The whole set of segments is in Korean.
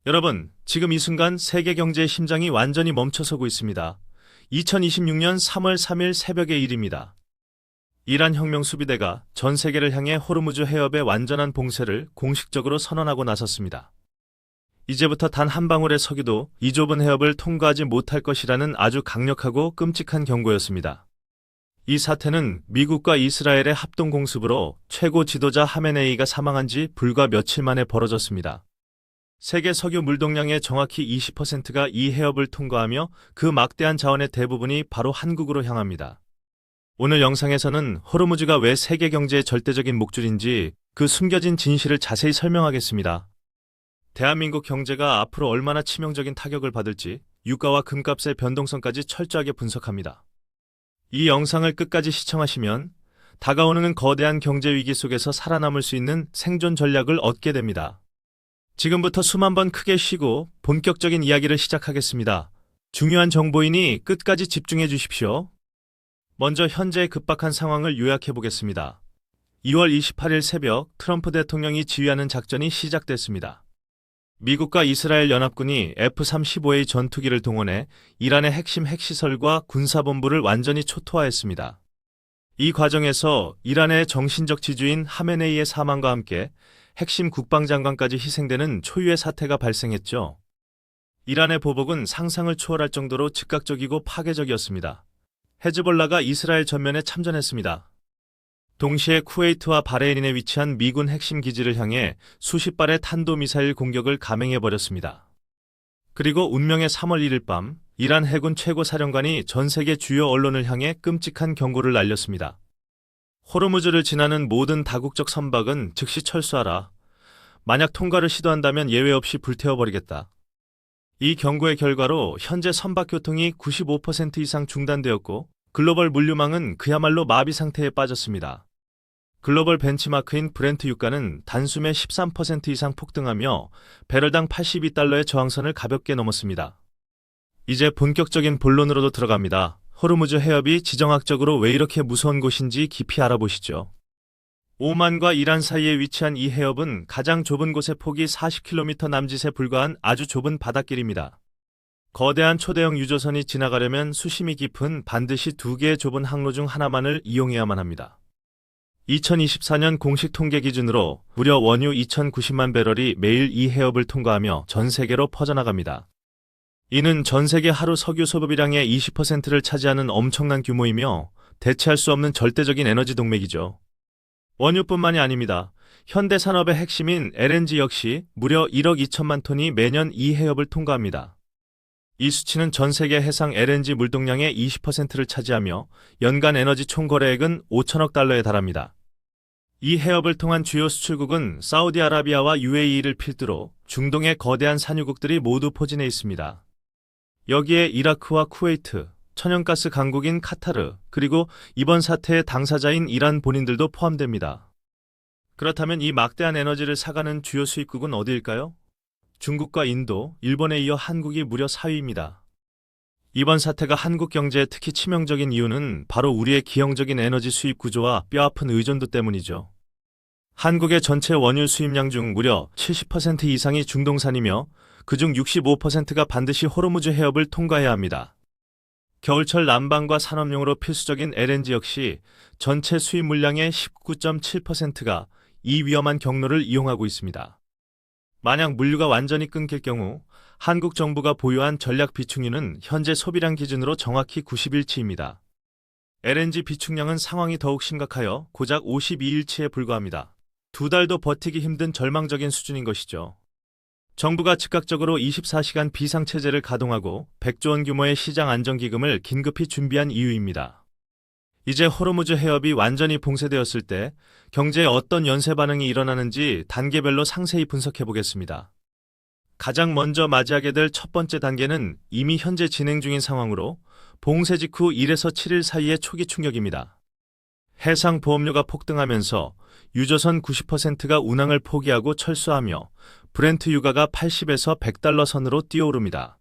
여러분, 지금 이 순간 세계 경제의 심장이 완전히 멈춰서고 있습니다. 2026년 3월 3일 새벽의 일입니다. 이란 혁명 수비대가 전 세계를 향해 호르무즈 해협의 완전한 봉쇄를 공식적으로 선언하고 나섰습니다. 이제부터 단 한 방울의 석유도 이 좁은 해협을 통과하지 못할 것이라는 아주 강력하고 끔찍한 경고였습니다. 이 사태는 미국과 이스라엘의 합동 공습으로 최고 지도자 하메네이가 사망한 지 불과 며칠 만에 벌어졌습니다. 세계 석유 물동량의 정확히 20%가 이 해협을 통과하며 그 막대한 자원의 대부분이 바로 한국으로 향합니다. 오늘 영상에서는 호르무즈가 왜 세계 경제의 절대적인 목줄인지 그 숨겨진 진실을 자세히 설명하겠습니다. 대한민국 경제가 앞으로 얼마나 치명적인 타격을 받을지 유가와 금값의 변동성까지 철저하게 분석합니다. 이 영상을 끝까지 시청하시면 다가오는 거대한 경제 위기 속에서 살아남을 수 있는 생존 전략을 얻게 됩니다. 지금부터 수만 번 크게 쉬고 본격적인 이야기를 시작하겠습니다. 중요한 정보이니 끝까지 집중해 주십시오. 먼저 현재의 급박한 상황을 요약해 보겠습니다. 2월 28일 새벽 트럼프 대통령이 지휘하는 작전이 시작됐습니다. 미국과 이스라엘 연합군이 F-35A 전투기를 동원해 이란의 핵심 핵시설과 군사본부를 완전히 초토화했습니다. 이 과정에서 이란의 정신적 지주인 하메네이의 사망과 함께 핵심 국방장관까지 희생되는 초유의 사태가 발생했죠. 이란의 보복은 상상을 초월할 정도로 즉각적이고 파괴적이었습니다. 헤즈볼라가 이스라엘 전면에 참전했습니다. 동시에 쿠웨이트와 바레인에 위치한 미군 핵심 기지를 향해 수십 발의 탄도미사일 공격을 감행해버렸습니다. 그리고 운명의 3월 1일 밤 이란 해군 최고사령관이 전 세계 주요 언론을 향해 끔찍한 경고를 날렸습니다. 호르무즈를 지나는 모든 다국적 선박은 즉시 철수하라. 만약 통과를 시도한다면 예외 없이 불태워버리겠다. 이 경고의 결과로 현재 선박 교통이 95% 이상 중단되었고 글로벌 물류망은 그야말로 마비 상태에 빠졌습니다. 글로벌 벤치마크인 브렌트 유가는 단숨에 13% 이상 폭등하며 배럴당 82달러의 저항선을 가볍게 넘었습니다. 이제 본격적인 본론으로도 들어갑니다. 호르무즈 해협이 지정학적으로 왜 이렇게 무서운 곳인지 깊이 알아보시죠. 오만과 이란 사이에 위치한 이 해협은 가장 좁은 곳의 폭이 40km 남짓에 불과한 아주 좁은 바닷길입니다. 거대한 초대형 유조선이 지나가려면 수심이 깊은 반드시 두 개의 좁은 항로 중 하나만을 이용해야만 합니다. 2024년 공식 통계 기준으로 무려 원유 2,090만 배럴이 매일 이 해협을 통과하며 전 세계로 퍼져나갑니다. 이는 전 세계 하루 석유 소비량의 20%를 차지하는 엄청난 규모이며 대체할 수 없는 절대적인 에너지 동맥이죠. 원유뿐만이 아닙니다. 현대 산업의 핵심인 LNG 역시 무려 1억 2천만 톤이 매년 이 해협을 통과합니다. 이 수치는 전 세계 해상 LNG 물동량의 20%를 차지하며 연간 에너지 총거래액은 5천억 달러에 달합니다. 이 해협을 통한 주요 수출국은 사우디아라비아와 UAE를 필두로 중동의 거대한 산유국들이 모두 포진해 있습니다. 여기에 이라크와 쿠웨이트, 천연가스 강국인 카타르, 그리고 이번 사태의 당사자인 이란 본인들도 포함됩니다. 그렇다면 이 막대한 에너지를 사가는 주요 수입국은 어디일까요? 중국과 인도, 일본에 이어 한국이 무려 4위입니다. 이번 사태가 한국 경제에 특히 치명적인 이유는 바로 우리의 기형적인 에너지 수입 구조와 뼈아픈 의존도 때문이죠. 한국의 전체 원유 수입량 중 무려 70% 이상이 중동산이며 그중 65%가 반드시 호르무즈 해협을 통과해야 합니다. 겨울철 난방과 산업용으로 필수적인 LNG 역시 전체 수입 물량의 19.7%가 이 위험한 경로를 이용하고 있습니다. 만약 물류가 완전히 끊길 경우 한국 정부가 보유한 전략 비축유는 현재 소비량 기준으로 정확히 90일치입니다. LNG 비축량은 상황이 더욱 심각하여 고작 52일치에 불과합니다. 두 달도 버티기 힘든 절망적인 수준인 것이죠. 정부가 즉각적으로 24시간 비상체제를 가동하고 100조 원 규모의 시장 안정기금을 긴급히 준비한 이유입니다. 이제 호르무즈 해협이 완전히 봉쇄되었을 때 경제에 어떤 연쇄 반응이 일어나는지 단계별로 상세히 분석해 보겠습니다. 가장 먼저 맞이하게 될 첫 번째 단계는 이미 현재 진행 중인 상황으로 봉쇄 직후 1에서 7일 사이의 초기 충격입니다. 해상 보험료가 폭등하면서 유조선 90%가 운항을 포기하고 철수하며 브렌트 유가가 80에서 100달러 선으로 뛰어오릅니다.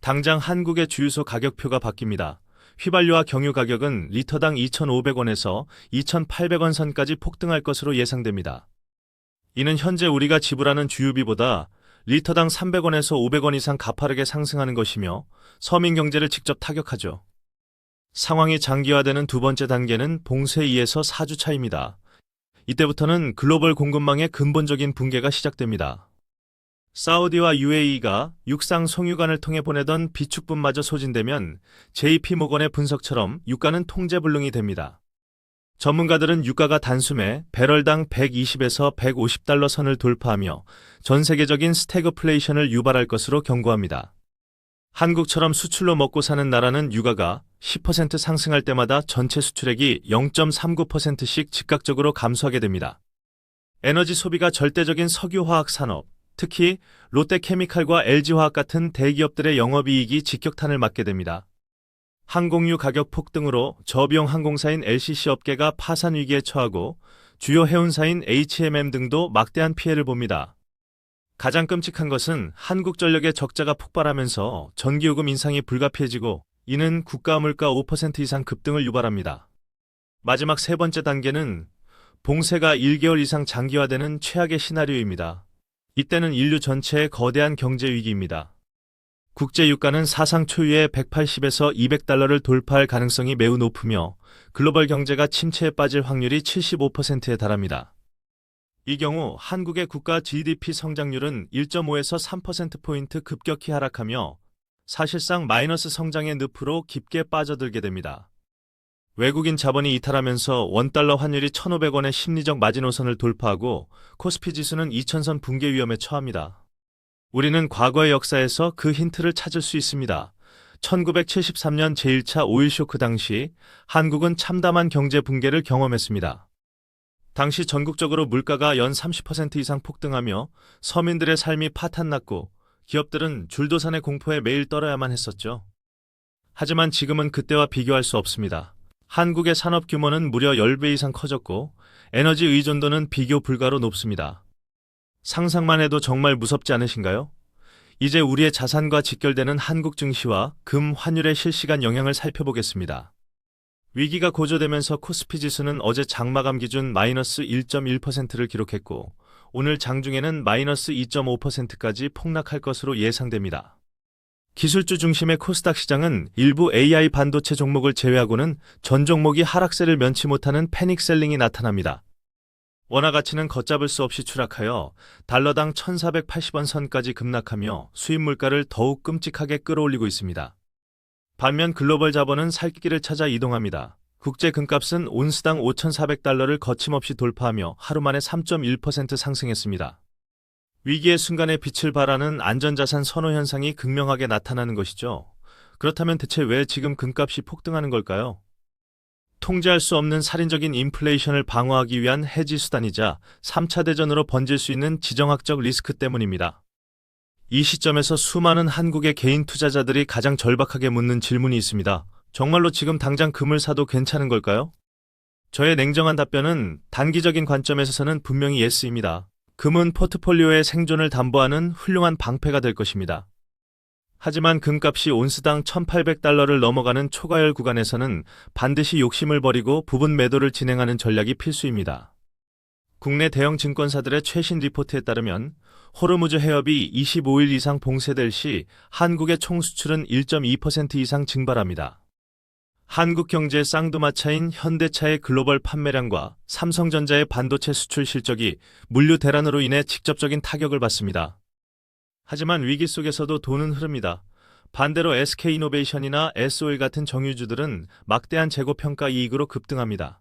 당장 한국의 주유소 가격표가 바뀝니다. 휘발유와 경유 가격은 리터당 2,500원에서 2,800원 선까지 폭등할 것으로 예상됩니다. 이는 현재 우리가 지불하는 주유비보다 리터당 300원에서 500원 이상 가파르게 상승하는 것이며 서민 경제를 직접 타격하죠. 상황이 장기화되는 두 번째 단계는 봉쇄 2에서 4주 차입니다. 이때부터는 글로벌 공급망의 근본적인 붕괴가 시작됩니다. 사우디와 UAE가 육상 송유관을 통해 보내던 비축분마저 소진되면 JP모건의 분석처럼 유가는 통제불능이 됩니다. 전문가들은 유가가 단숨에 배럴당 120에서 150달러 선을 돌파하며 전 세계적인 스태그플레이션을 유발할 것으로 경고합니다. 한국처럼 수출로 먹고 사는 나라는 유가가 10% 상승할 때마다 전체 수출액이 0.39%씩 즉각적으로 감소하게 됩니다. 에너지 소비가 절대적인 석유화학 산업, 특히 롯데케미칼과 LG화학 같은 대기업들의 영업이익이 직격탄을 맞게 됩니다. 항공유 가격 폭등으로 저비용 항공사인 LCC 업계가 파산 위기에 처하고 주요 해운사인 HMM 등도 막대한 피해를 봅니다. 가장 끔찍한 것은 한국전력의 적자가 폭발하면서 전기요금 인상이 불가피해지고 이는 국가 물가 5% 이상 급등을 유발합니다. 마지막 세 번째 단계는 봉쇄가 1개월 이상 장기화되는 최악의 시나리오입니다. 이때는 인류 전체의 거대한 경제 위기입니다. 국제 유가는 사상 초유의 180에서 200달러를 돌파할 가능성이 매우 높으며 글로벌 경제가 침체에 빠질 확률이 75%에 달합니다. 이 경우 한국의 국가 GDP 성장률은 1.5에서 3%포인트 급격히 하락하며 사실상 마이너스 성장의 늪으로 깊게 빠져들게 됩니다. 외국인 자본이 이탈하면서 원달러 환율이 1,500원의 심리적 마지노선을 돌파하고 코스피 지수는 2000선 붕괴 위험에 처합니다. 우리는 과거의 역사에서 그 힌트를 찾을 수 있습니다. 1973년 제1차 오일 쇼크 당시 한국은 참담한 경제 붕괴를 경험했습니다. 당시 전국적으로 물가가 연 30% 이상 폭등하며 서민들의 삶이 파탄났고 기업들은 줄도산의 공포에 매일 떨어야만 했었죠. 하지만 지금은 그때와 비교할 수 없습니다. 한국의 산업 규모는 무려 10배 이상 커졌고 에너지 의존도는 비교 불가로 높습니다. 상상만 해도 정말 무섭지 않으신가요? 이제 우리의 자산과 직결되는 한국 증시와 금 환율의 실시간 영향을 살펴보겠습니다. 위기가 고조되면서 코스피 지수는 어제 장마감 기준 마이너스 1.1%를 기록했고 오늘 장중에는 마이너스 2.5%까지 폭락할 것으로 예상됩니다. 기술주 중심의 코스닥 시장은 일부 AI 반도체 종목을 제외하고는 전 종목이 하락세를 면치 못하는 패닉셀링이 나타납니다. 원화 가치는 걷잡을 수 없이 추락하여 달러당 1,480원 선까지 급락하며 수입 물가를 더욱 끔찍하게 끌어올리고 있습니다. 반면 글로벌 자본은 살 길을 찾아 이동합니다. 국제 금값은 온스당 5,400달러를 거침없이 돌파하며 하루 만에 3.1% 상승했습니다. 위기의 순간에 빛을 발하는 안전자산 선호 현상이 극명하게 나타나는 것이죠. 그렇다면 대체 왜 지금 금값이 폭등하는 걸까요? 통제할 수 없는 살인적인 인플레이션을 방어하기 위한 해지 수단이자 3차 대전으로 번질 수 있는 지정학적 리스크 때문입니다. 이 시점에서 수많은 한국의 개인 투자자들이 가장 절박하게 묻는 질문이 있습니다. 정말로 지금 당장 금을 사도 괜찮은 걸까요? 저의 냉정한 답변은 단기적인 관점에서는 분명히 예스입니다. 금은 포트폴리오의 생존을 담보하는 훌륭한 방패가 될 것입니다. 하지만 금값이 온스당 1,800달러를 넘어가는 초과열 구간에서는 반드시 욕심을 버리고 부분 매도를 진행하는 전략이 필수입니다. 국내 대형 증권사들의 최신 리포트에 따르면 호르무즈 해협이 25일 이상 봉쇄될 시 한국의 총 수출은 1.2% 이상 증발합니다. 한국 경제의 쌍두마차인 현대차의 글로벌 판매량과 삼성전자의 반도체 수출 실적이 물류 대란으로 인해 직접적인 타격을 받습니다. 하지만 위기 속에서도 돈은 흐릅니다. 반대로 SK이노베이션이나 SO일 같은 정유주들은 막대한 재고평가 이익으로 급등합니다.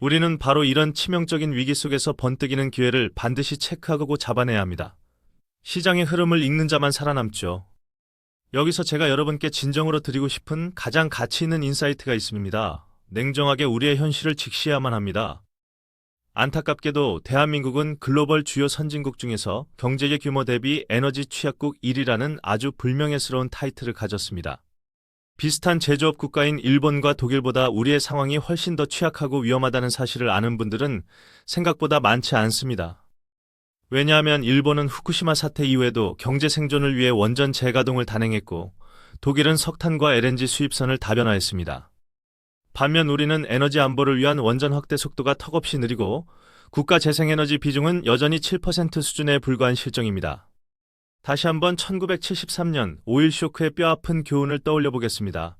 우리는 바로 이런 치명적인 위기 속에서 번뜩이는 기회를 반드시 체크하고 잡아내야 합니다. 시장의 흐름을 읽는 자만 살아남죠. 여기서 제가 여러분께 진정으로 드리고 싶은 가장 가치 있는 인사이트가 있습니다. 냉정하게 우리의 현실을 직시해야만 합니다. 안타깝게도 대한민국은 글로벌 주요 선진국 중에서 경제의 규모 대비 에너지 취약국 1위라는 아주 불명예스러운 타이틀을 가졌습니다. 비슷한 제조업 국가인 일본과 독일보다 우리의 상황이 훨씬 더 취약하고 위험하다는 사실을 아는 분들은 생각보다 많지 않습니다. 왜냐하면 일본은 후쿠시마 사태 이후에도 경제 생존을 위해 원전 재가동을 단행했고 독일은 석탄과 LNG 수입선을 다변화했습니다. 반면 우리는 에너지 안보를 위한 원전 확대 속도가 턱없이 느리고 국가 재생에너지 비중은 여전히 7% 수준에 불과한 실정입니다. 다시 한번 1973년 오일 쇼크의 뼈아픈 교훈을 떠올려 보겠습니다.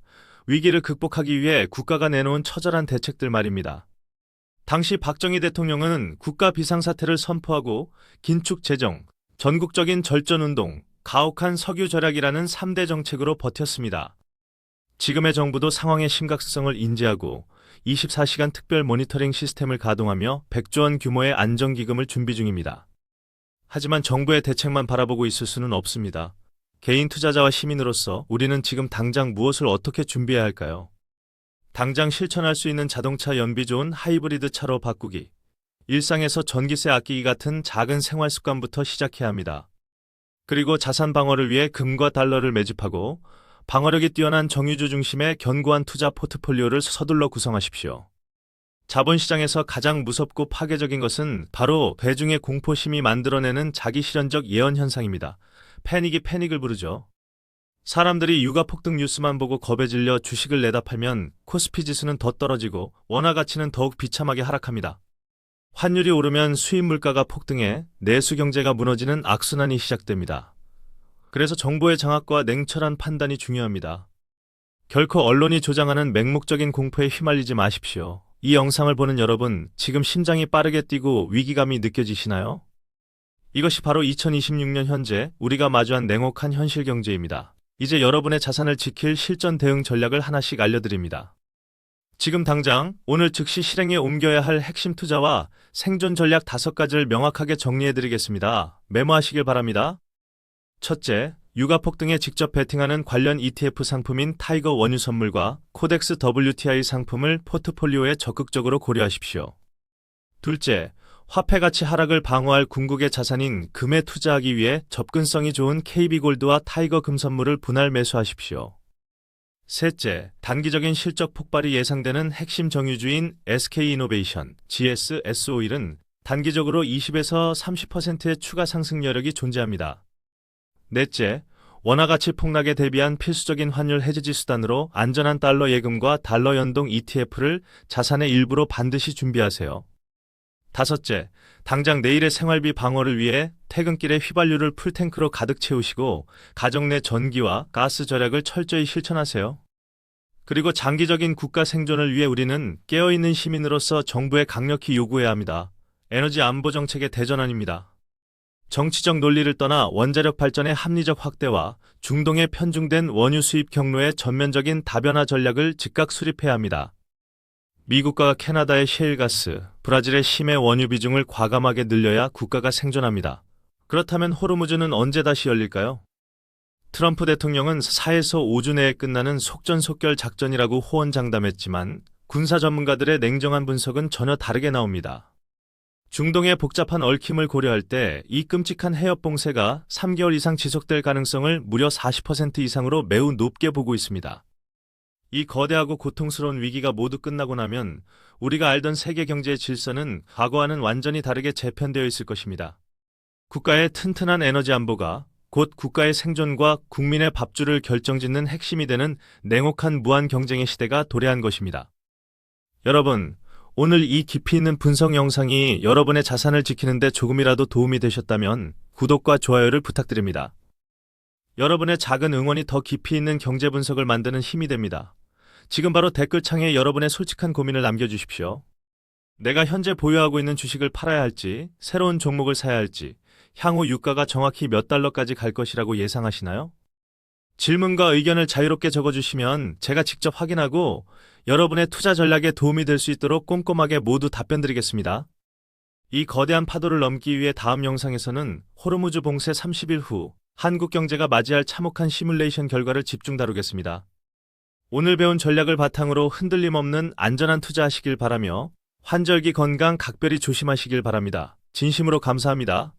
위기를 극복하기 위해 국가가 내놓은 처절한 대책들 말입니다. 당시 박정희 대통령은 국가 비상사태를 선포하고 긴축 재정, 전국적인 절전운동, 가혹한 석유 절약이라는 3대 정책으로 버텼습니다. 지금의 정부도 상황의 심각성을 인지하고 24시간 특별 모니터링 시스템을 가동하며 100조 원 규모의 안정기금을 준비 중입니다. 하지만 정부의 대책만 바라보고 있을 수는 없습니다. 개인 투자자와 시민으로서 우리는 지금 당장 무엇을 어떻게 준비해야 할까요? 당장 실천할 수 있는 자동차 연비 좋은 하이브리드 차로 바꾸기, 일상에서 전기세 아끼기 같은 작은 생활 습관부터 시작해야 합니다. 그리고 자산 방어를 위해 금과 달러를 매집하고 방어력이 뛰어난 정유주 중심의 견고한 투자 포트폴리오를 서둘러 구성하십시오. 자본시장에서 가장 무섭고 파괴적인 것은 바로 대중의 공포심이 만들어내는 자기실현적 예언 현상입니다. 패닉이 패닉을 부르죠. 사람들이 유가 폭등 뉴스만 보고 겁에 질려 주식을 내다 팔면 코스피 지수는 더 떨어지고 원화 가치는 더욱 비참하게 하락합니다. 환율이 오르면 수입 물가가 폭등해 내수 경제가 무너지는 악순환이 시작됩니다. 그래서 정보의 장악과 냉철한 판단이 중요합니다. 결코 언론이 조장하는 맹목적인 공포에 휘말리지 마십시오. 이 영상을 보는 여러분, 지금 심장이 빠르게 뛰고 위기감이 느껴지시나요? 이것이 바로 2026년 현재 우리가 마주한 냉혹한 현실 경제입니다. 이제 여러분의 자산을 지킬 실전 대응 전략을 하나씩 알려드립니다. 지금 당장 오늘 즉시 실행에 옮겨야 할 핵심 투자와 생존 전략 5가지를 명확하게 정리해드리겠습니다. 메모하시길 바랍니다. 첫째, 유가 폭등에 직접 베팅하는 관련 ETF 상품인 타이거 원유 선물과 코덱스 WTI 상품을 포트폴리오에 적극적으로 고려하십시오. 둘째, 화폐 가치 하락을 방어할 궁극의 자산인 금에 투자하기 위해 접근성이 좋은 KB골드와 타이거 금 선물을 분할 매수하십시오. 셋째, 단기적인 실적 폭발이 예상되는 핵심 정유주인 SK이노베이션, GSS-오일은 단기적으로 20에서 30%의 추가 상승 여력이 존재합니다. 넷째, 원화 가치 폭락에 대비한 필수적인 환율 해지지 수단으로 안전한 달러 예금과 달러 연동 ETF를 자산의 일부로 반드시 준비하세요. 다섯째, 당장 내일의 생활비 방어를 위해 퇴근길에 휘발유를 풀탱크로 가득 채우시고 가정 내 전기와 가스 절약을 철저히 실천하세요. 그리고 장기적인 국가 생존을 위해 우리는 깨어있는 시민으로서 정부에 강력히 요구해야 합니다. 에너지 안보 정책의 대전환입니다. 정치적 논리를 떠나 원자력 발전의 합리적 확대와 중동에 편중된 원유 수입 경로의 전면적인 다변화 전략을 즉각 수립해야 합니다. 미국과 캐나다의 셰일가스, 브라질의 심해 원유 비중을 과감하게 늘려야 국가가 생존합니다. 그렇다면 호르무즈는 언제 다시 열릴까요? 트럼프 대통령은 4에서 5주 내에 끝나는 속전속결 작전이라고 호언장담했지만 군사 전문가들의 냉정한 분석은 전혀 다르게 나옵니다. 중동의 복잡한 얽힘을 고려할 때 이 끔찍한 해협 봉쇄가 3개월 이상 지속될 가능성을 무려 40% 이상으로 매우 높게 보고 있습니다. 이 거대하고 고통스러운 위기가 모두 끝나고 나면 우리가 알던 세계 경제의 질서는 과거와는 완전히 다르게 재편되어 있을 것입니다. 국가의 튼튼한 에너지 안보가 곧 국가의 생존과 국민의 밥줄을 결정짓는 핵심이 되는 냉혹한 무한 경쟁의 시대가 도래한 것입니다. 여러분, 오늘 이 깊이 있는 분석 영상이 여러분의 자산을 지키는데 조금이라도 도움이 되셨다면 구독과 좋아요를 부탁드립니다. 여러분의 작은 응원이 더 깊이 있는 경제 분석을 만드는 힘이 됩니다. 지금 바로 댓글창에 여러분의 솔직한 고민을 남겨주십시오. 내가 현재 보유하고 있는 주식을 팔아야 할지, 새로운 종목을 사야 할지, 향후 유가가 정확히 몇 달러까지 갈 것이라고 예상하시나요? 질문과 의견을 자유롭게 적어주시면 제가 직접 확인하고 여러분의 투자 전략에 도움이 될 수 있도록 꼼꼼하게 모두 답변드리겠습니다. 이 거대한 파도를 넘기 위해 다음 영상에서는 호르무즈 봉쇄 30일 후 한국 경제가 맞이할 참혹한 시뮬레이션 결과를 집중 다루겠습니다. 오늘 배운 전략을 바탕으로 흔들림 없는 안전한 투자하시길 바라며 환절기 건강 각별히 조심하시길 바랍니다. 진심으로 감사합니다.